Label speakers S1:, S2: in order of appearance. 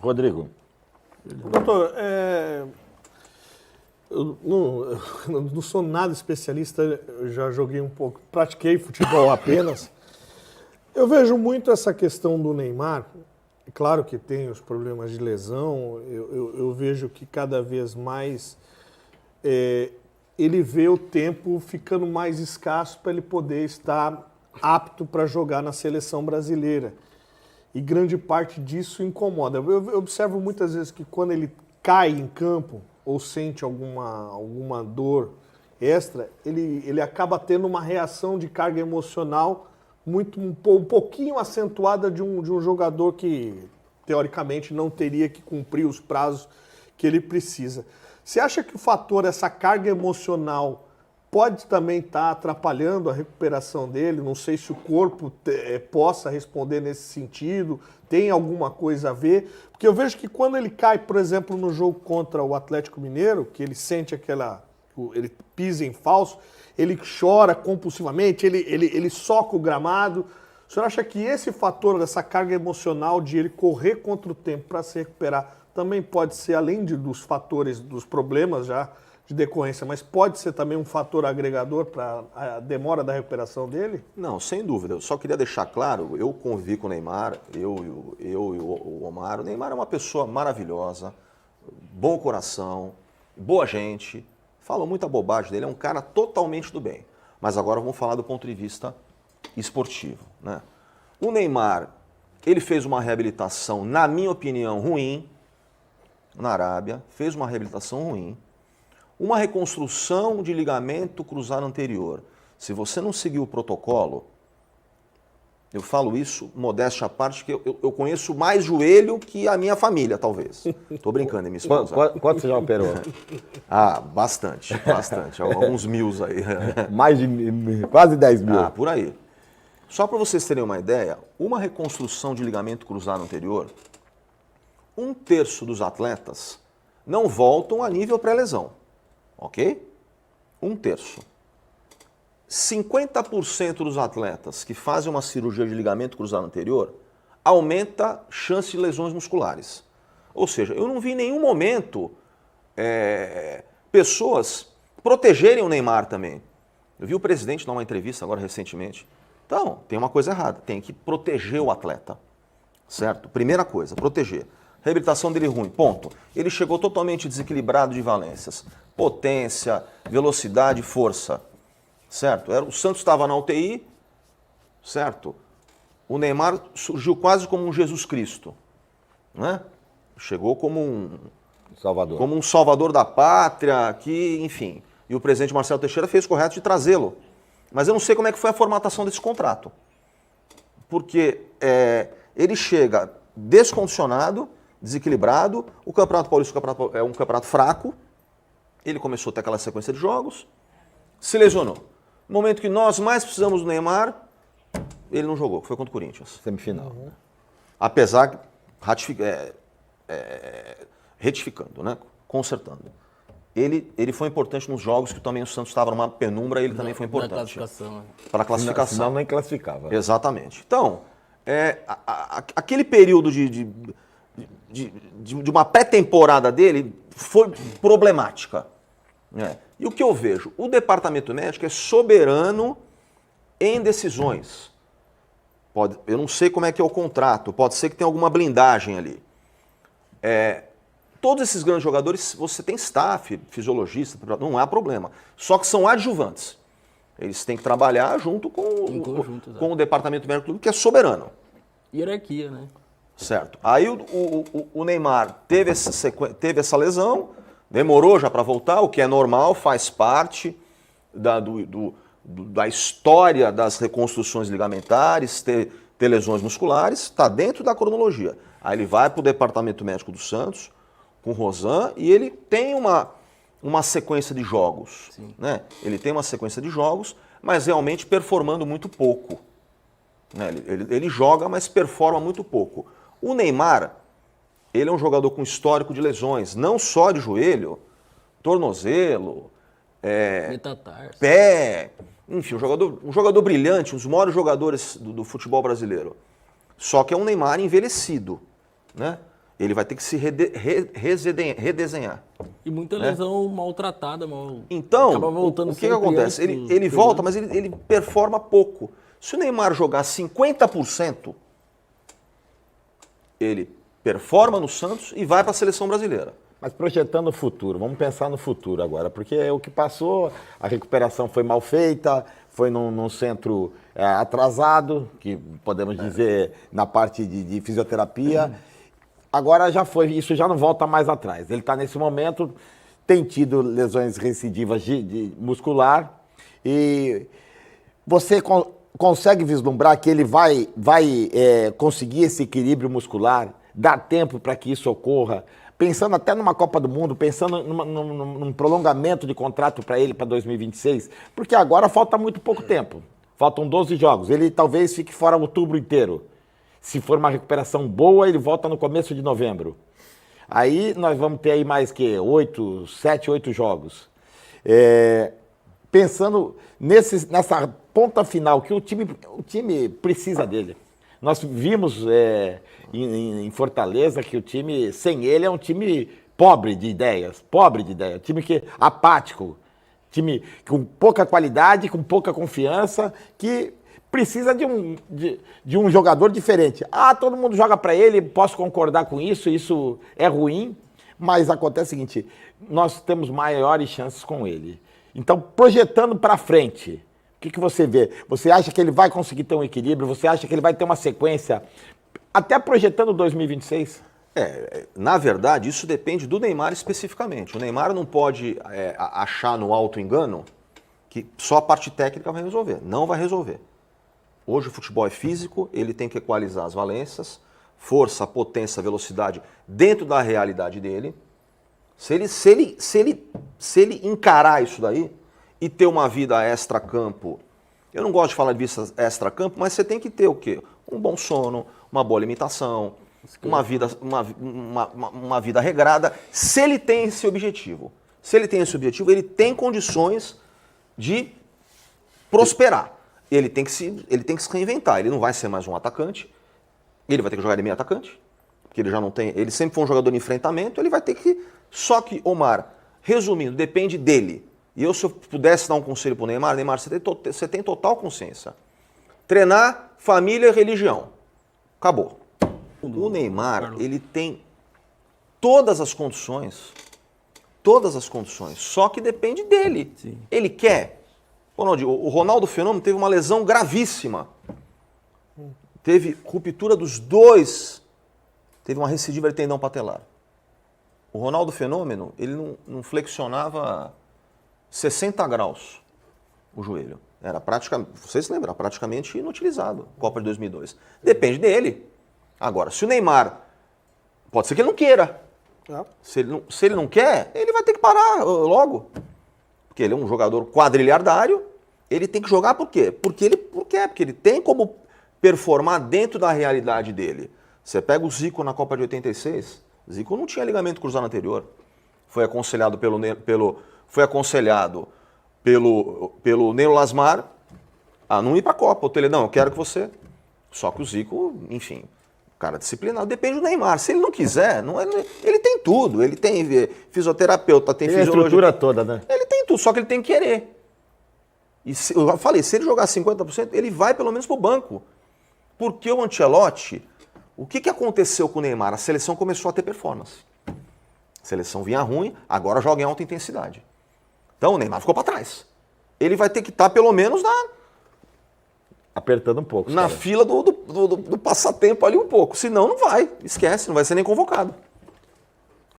S1: Rodrigo.
S2: Doutor, eu não sou nada especialista, eu já joguei um pouco, pratiquei futebol apenas. Eu vejo muito essa questão do Neymar, claro que tem os problemas de lesão, eu vejo que cada vez mais ele vê o tempo ficando mais escasso para ele poder estar apto para jogar na seleção brasileira. E grande parte disso incomoda. Eu observo muitas vezes que quando ele cai em campo ou sente alguma dor extra, ele acaba tendo uma reação de carga emocional um pouquinho acentuada de um jogador que, teoricamente, não teria que cumprir os prazos que ele precisa. Você acha que o fator, essa carga emocional, pode também estar atrapalhando a recuperação dele? Não sei se o corpo possa responder nesse sentido, tem alguma coisa a ver? Porque eu vejo que quando ele cai, por exemplo, no jogo contra o Atlético Mineiro, que ele sente ele pisa em falso, ele chora compulsivamente, ele soca o gramado. O senhor acha que esse fator, dessa carga emocional de ele correr contra o tempo para se recuperar, também pode ser, além dos fatores, dos problemas já de decorrência, mas pode ser também um fator agregador para a demora da recuperação dele?
S3: Não, sem dúvida. Eu só queria deixar claro, eu convivi com o Neymar, eu e o Omar. O Neymar é uma pessoa maravilhosa, bom coração, boa gente, fala muita bobagem dele, é um cara totalmente do bem. Mas agora vamos falar do ponto de vista esportivo, né? O Neymar, ele fez uma reabilitação, na minha opinião, ruim, na Arábia, fez uma reabilitação ruim. Uma reconstrução de ligamento cruzado anterior. Se você não seguir o protocolo, eu falo isso, modéstia à parte, que eu conheço mais joelho que a minha família, talvez. Estou brincando, minha esposa.
S1: Quanto você já operou?
S3: Ah, bastante. Alguns mil aí.
S1: Mais de quase 10 mil.
S3: Ah, por aí. Só para vocês terem uma ideia, uma reconstrução de ligamento cruzado anterior, 1/3 dos atletas não voltam a nível pré-lesão. Ok? 1/3. 50% dos atletas que fazem uma cirurgia de ligamento cruzado anterior aumenta a chance de lesões musculares. Ou seja, eu não vi em nenhum momento pessoas protegerem o Neymar também. Eu vi o presidente dar uma entrevista agora recentemente. Então, tem uma coisa errada, tem que proteger o atleta. Certo? Primeira coisa, proteger. Reabilitação dele ruim, ponto. Ele chegou totalmente desequilibrado de valências. Potência, velocidade, força. Certo? O Santos estava na UTI, certo? O Neymar surgiu quase como um Jesus Cristo. Né? Chegou como um salvador da pátria, que, enfim. E o presidente Marcelo Teixeira fez o correto de trazê-lo. Mas eu não sei como é que foi a formatação desse contrato. Porque ele chega descondicionado, desequilibrado, o Campeonato Paulista é um campeonato fraco, ele começou a ter aquela sequência de jogos, se lesionou. No momento que nós mais precisamos do Neymar, ele não jogou, que foi contra o Corinthians.
S1: Semifinal.
S3: Apesar, retificando, né? Consertando. Ele foi importante nos jogos que também o Santos estava numa penumbra, ele também foi importante. Para a classificação.
S1: Senão nem classificava.
S3: Exatamente. Então, aquele período de uma pré-temporada dele foi problemática. Né? E o que eu vejo? O departamento médico é soberano em decisões. Eu não sei como é que é o contrato, pode ser que tenha alguma blindagem ali. Todos esses grandes jogadores, você tem staff, fisiologista, não há problema. Só que são adjuvantes. Eles têm que trabalhar junto com o departamento médico, que é soberano.
S4: Hierarquia, né?
S3: Certo. Aí o Neymar teve essa lesão, demorou já para voltar, o que é normal, faz parte da história das reconstruções ligamentares, ter lesões musculares, está dentro da cronologia. Aí ele vai para o departamento médico do Santos, com o Rosan, e ele tem uma sequência de jogos. Né? Ele tem uma sequência de jogos, mas realmente performando muito pouco. Né? Ele joga, mas performa muito pouco. O Neymar, ele é um jogador com histórico de lesões, não só de joelho, tornozelo, pé, enfim, um jogador brilhante, um dos maiores jogadores do futebol brasileiro. Só que é um Neymar envelhecido, né? Ele vai ter que se redesenhar.
S4: E muita lesão maltratada,
S3: Então,
S4: acaba voltando
S3: o que acontece? Ele volta, mas ele performa pouco. Se o Neymar jogar 50%, ele performa no Santos e vai para a seleção brasileira.
S1: Mas projetando o futuro, vamos pensar no futuro agora, porque o que passou, a recuperação foi mal feita, foi num centro atrasado, que podemos dizer na parte de fisioterapia. Agora já foi, isso já não volta mais atrás. Ele está nesse momento, tem tido lesões recidivas de muscular e você consegue vislumbrar que ele vai conseguir esse equilíbrio muscular, dar tempo para que isso ocorra, pensando até numa Copa do Mundo, pensando num prolongamento de contrato para ele para 2026, porque agora falta muito pouco tempo, faltam 12 jogos, ele talvez fique fora outubro inteiro. Se for uma recuperação boa, ele volta no começo de novembro. Aí nós vamos ter aí mais que 7, 8 jogos. Pensando nessa ponta final, que o time precisa dele. Nós vimos em Fortaleza que o time, sem ele, é um time pobre de ideias, time apático, time com pouca qualidade, com pouca confiança, que precisa de um jogador diferente. Todo mundo joga para ele, posso concordar com isso é ruim, mas acontece o seguinte, nós temos maiores chances com ele. Então, projetando para frente, o que você vê? Você acha que ele vai conseguir ter um equilíbrio? Você acha que ele vai ter uma sequência? Até projetando 2026?
S3: Na verdade, isso depende do Neymar especificamente. O Neymar não pode achar no auto-engano que só a parte técnica vai resolver. Não vai resolver. Hoje o futebol é físico, ele tem que equalizar as valências, força, potência, velocidade dentro da realidade dele. Se ele encarar isso daí e ter uma vida extra-campo, eu não gosto de falar de vida extra-campo, mas você tem que ter o quê? Um bom sono, uma boa alimentação, uma vida regrada, se ele tem esse objetivo. Se ele tem esse objetivo, ele tem condições de prosperar. Ele tem que se reinventar, ele não vai ser mais um atacante, ele vai ter que jogar de meio atacante, porque ele já não tem, ele sempre foi um jogador de enfrentamento, ele vai ter que, só que, Omar, resumindo, depende dele. E se eu pudesse dar um conselho para o Neymar, você tem total consciência. Treinar, família e religião. Acabou. O Neymar, ele tem todas as condições, só que depende dele.
S4: Sim.
S3: Ele quer. O Ronaldo Fenômeno teve uma lesão gravíssima. Teve ruptura dos dois. Teve uma recidiva de tendão patelar. O Ronaldo Fenômeno, ele não flexionava 60 graus o joelho. Era praticamente, vocês lembram, praticamente inutilizado. Copa de 2002. Depende dele. Agora, se o Neymar, pode ser que ele não queira. Se ele não quer, ele vai ter que parar logo. Porque ele é um jogador quadrilhardário, ele tem que jogar por quê? Porque ele tem como performar dentro da realidade dele. Você pega o Zico na Copa de 86, Zico não tinha ligamento cruzado anterior. Foi aconselhado pelo Neno Lasmar a não ir para a Copa. Não, eu quero que você... Só que o Zico, enfim, cara disciplinado, depende do Neymar. Se ele não quiser, ele tem tudo. Ele tem fisioterapeuta, tem fisiologia.
S1: A estrutura toda, né?
S3: Ele tem tudo, só que ele tem que querer. E eu falei, se ele jogar 50%, ele vai pelo menos para o banco. Porque o Ancelotti, o que aconteceu com o Neymar? A seleção começou a ter performance. A seleção vinha ruim, agora joga em alta intensidade. Então o Neymar ficou para trás. Ele vai ter que estar pelo menos
S1: apertando um pouco.
S3: Na fila do passatempo ali um pouco. Senão não vai, esquece, não vai ser nem convocado.